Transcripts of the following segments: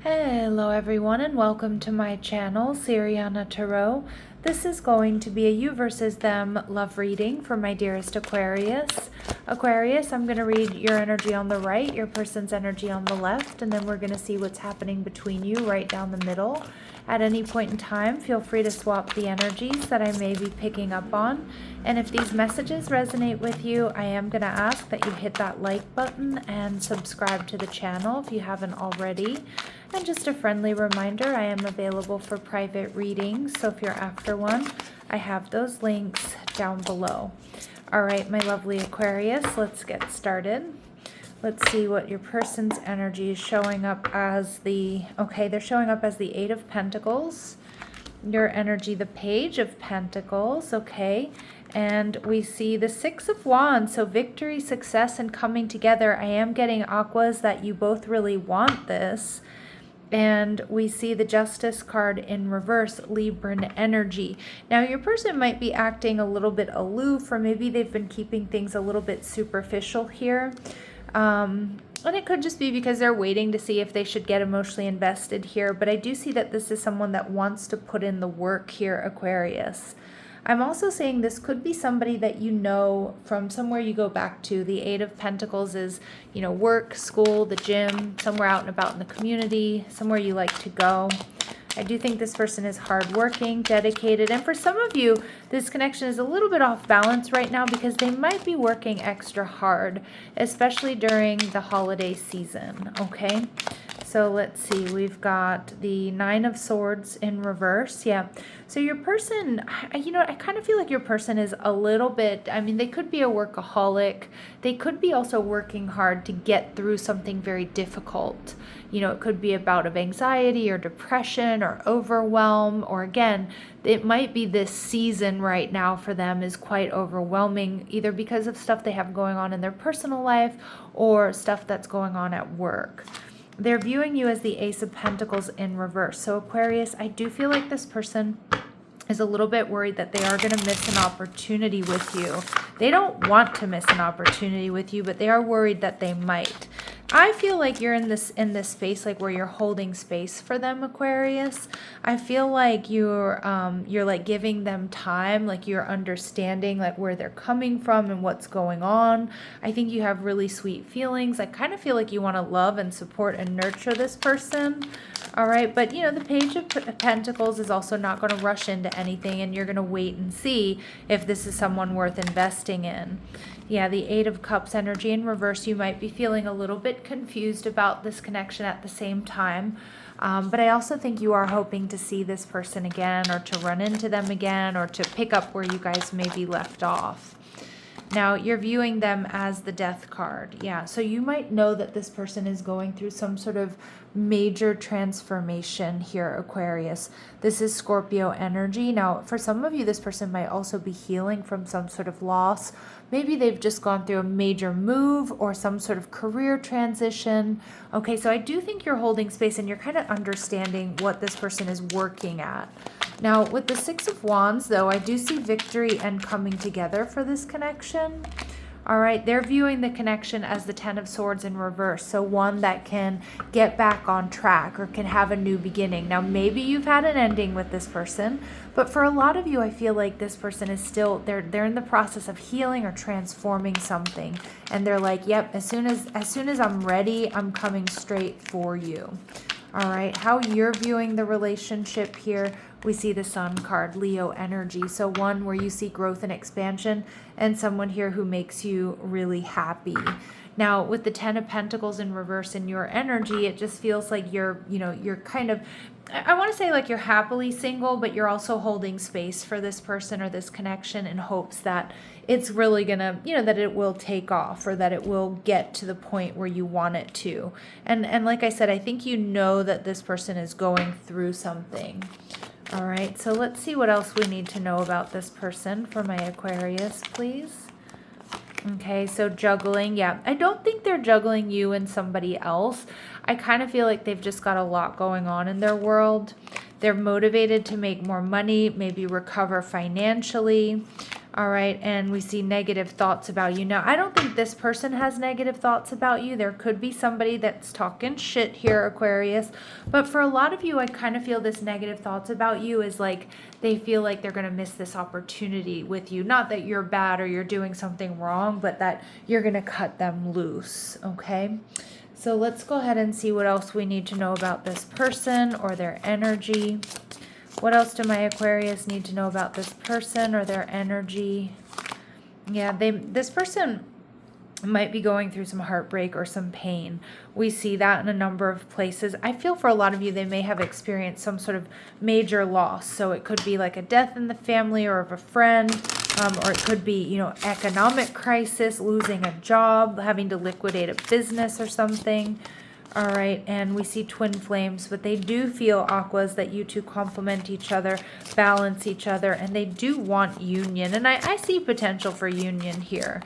Hello everyone and welcome to my channel, Sirianatarot. This is going to be a you versus them love reading for my dearest Aquarius. Aquarius, I'm going to read your energy on the right, your person's energy on the left, and then we're going to see what's happening between you right down the middle. At any point in time, feel free to swap the energies that I may be picking up on. And if these messages resonate with you, I am going to ask that you hit that like button and subscribe to the channel if you haven't already. And just a friendly reminder, I am available for private readings, so if you're after one, I have those links down below. All right, my lovely Aquarius, let's get started. Let's see what your person's energy is showing up as they're showing up as the Eight of Pentacles. Your energy, the Page of Pentacles, okay. And we see the Six of Wands, so victory, success, and coming together. I am getting aquas that you both really want this. And we see the Justice card in reverse, Libran energy. Now, your person might be acting a little bit aloof, or maybe they've been keeping things a little bit superficial here. And it could just be because they're waiting to see if they should get emotionally invested here. But I do see that this is someone that wants to put in the work here, Aquarius. I'm also saying this could be somebody that you know from somewhere you go back to. The Eight of Pentacles is, work, school, the gym, somewhere out and about in the community, somewhere you like to go. I do think this person is hardworking, dedicated, and for some of you, this connection is a little bit off balance right now because they might be working extra hard, especially during the holiday season, okay? So let's see, we've got the Nine of Swords in reverse. Yeah. So your person, I kind of feel like your person is a little bit, they could be a workaholic. They could be also working hard to get through something very difficult. It could be a bout of anxiety or depression or overwhelm, or again, it might be this season right now for them is quite overwhelming, either because of stuff they have going on in their personal life or stuff that's going on at work. They're viewing you as the Ace of Pentacles in reverse. So Aquarius, I do feel like this person is a little bit worried that they are going to miss an opportunity with you. They don't want to miss an opportunity with you, but they are worried that they might. I feel like you're in this space, like where you're holding space for them, Aquarius. I feel like you're like giving them time, like you're understanding like where they're coming from and what's going on. I think you have really sweet feelings. I kind of feel like you want to love and support and nurture this person. All right, but the Page of Pentacles is also not going to rush into anything, and you're going to wait and see if this is someone worth investing in. Yeah, the Eight of Cups energy in reverse, you might be feeling a little bit confused about this connection at the same time. But I also think you are hoping to see this person again, or to run into them again, or to pick up where you guys maybe left off. Now, you're viewing them as the Death card. Yeah, so you might know that this person is going through some sort of major transformation here, Aquarius. This is Scorpio energy. Now, for some of you, this person might also be healing from some sort of loss. Maybe they've just gone through a major move or some sort of career transition. Okay, so I do think you're holding space and you're kind of understanding what this person is working at. Now, with the Six of Wands, though, I do see victory and coming together for this connection. All right, they're viewing the connection as the Ten of Swords in reverse, so one that can get back on track or can have a new beginning. Now, maybe you've had an ending with this person, but for a lot of you, I feel like this person is still, they're in the process of healing or transforming something, and they're like, yep, as soon as I'm ready, I'm coming straight for you. All right, how you're viewing the relationship here, we see the Sun card, Leo energy. So one where you see growth and expansion, and someone here who makes you really happy. Now, with the Ten of Pentacles in reverse in your energy, it just feels like you're kind of, I want to say like you're happily single, but you're also holding space for this person or this connection in hopes that it's really going to, that it will take off, or that it will get to the point where you want it to. And like I said, I think you know that this person is going through something. All right, so let's see what else we need to know about this person for my Aquarius, please. Okay, so juggling. Yeah, I don't think they're juggling you and somebody else. I kind of feel like they've just got a lot going on in their world. They're motivated to make more money, maybe recover financially. All right, and we see negative thoughts about you. Now, I don't think this person has negative thoughts about you. There could be somebody that's talking shit here, Aquarius. But for a lot of you, I kind of feel this negative thoughts about you is like they feel like they're going to miss this opportunity with you. Not that you're bad or you're doing something wrong, but that you're going to cut them loose, okay? So let's go ahead and see what else we need to know about this person or their energy. What else do my Aquarius need to know about this person or their energy? Yeah, this person might be going through some heartbreak or some pain. We see that in a number of places. I feel for a lot of you, they may have experienced some sort of major loss. So it could be like a death in the family or of a friend, or it could be, you know, economic crisis, losing a job, having to liquidate a business or something. All right, and we see twin flames, but they do feel, Aquas, that you two complement each other, balance each other, and they do want union. And I see potential for union here.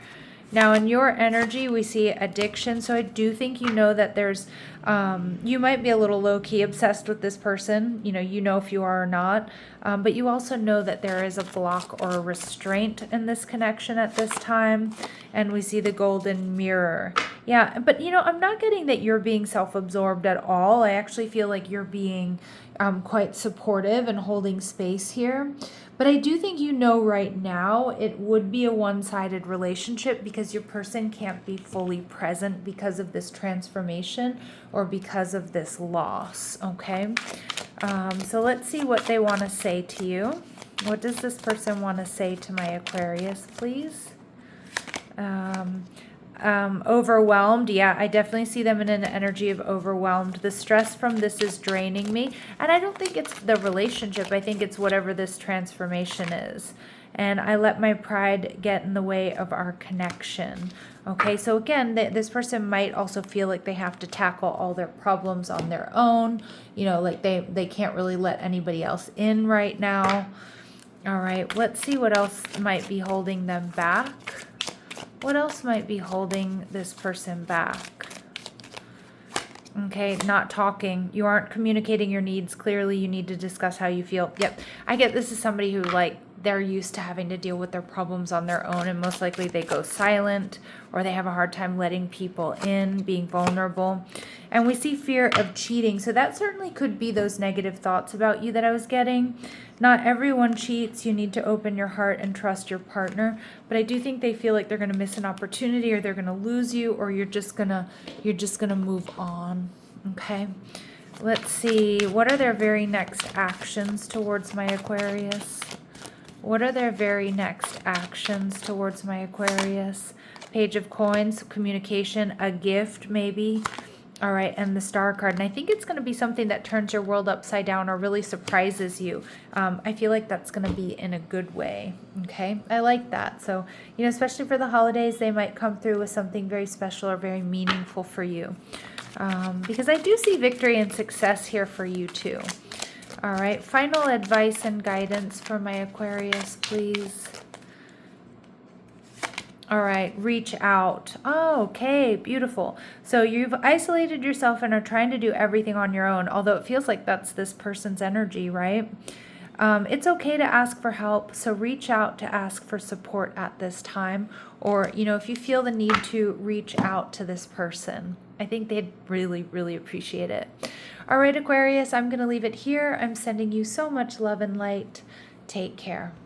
Now, in your energy, we see addiction. So I do think you know that there's, you might be a little low-key obsessed with this person. You know if you are or not. But you also know that there is a block or a restraint in this connection at this time. And we see the golden mirror. Yeah, but I'm not getting that you're being self-absorbed at all. I actually feel like you're being quite supportive and holding space here. But I do think right now it would be a one-sided relationship because your person can't be fully present because of this transformation or because of this loss, okay? So let's see what they want to say to you. What does this person want to say to my Aquarius, please? Overwhelmed. Yeah, I definitely see them in an energy of overwhelmed. The stress from this is draining me. And I don't think it's the relationship. I think it's whatever this transformation is. And I let my pride get in the way of our connection. Okay, so again, this person might also feel like they have to tackle all their problems on their own. Like they can't really let anybody else in right now. All right, let's see what else might be holding them back. What else might be holding this person back? Okay, not talking. You aren't communicating your needs clearly. You need to discuss how you feel. Yep, I get this is somebody who they're used to having to deal with their problems on their own, and most likely they go silent or they have a hard time letting people in, being vulnerable. And we see fear of cheating. So that certainly could be those negative thoughts about you that I was getting. Not everyone cheats. You need to open your heart and trust your partner. But I do think they feel like they're going to miss an opportunity, or they're going to lose you, or you're just going to move on. Okay. Let's see. What are their very next actions towards my Aquarius? What are their very next actions towards my Aquarius? Page of Coins, communication, a gift maybe. All right, and the Star card. And I think it's going to be something that turns your world upside down or really surprises you. I feel like that's going to be in a good way. Okay, I like that. So, especially for the holidays, they might come through with something very special or very meaningful for you. Because I do see victory and success here for you too. All right, final advice and guidance for my Aquarius, please. All right, reach out. Oh, okay, beautiful. So you've isolated yourself and are trying to do everything on your own, although it feels like that's this person's energy, right? It's okay to ask for help, so reach out to ask for support at this time. Or, if you feel the need to reach out to this person, I think they'd really, really appreciate it. All right, Aquarius, I'm going to leave it here. I'm sending you so much love and light. Take care.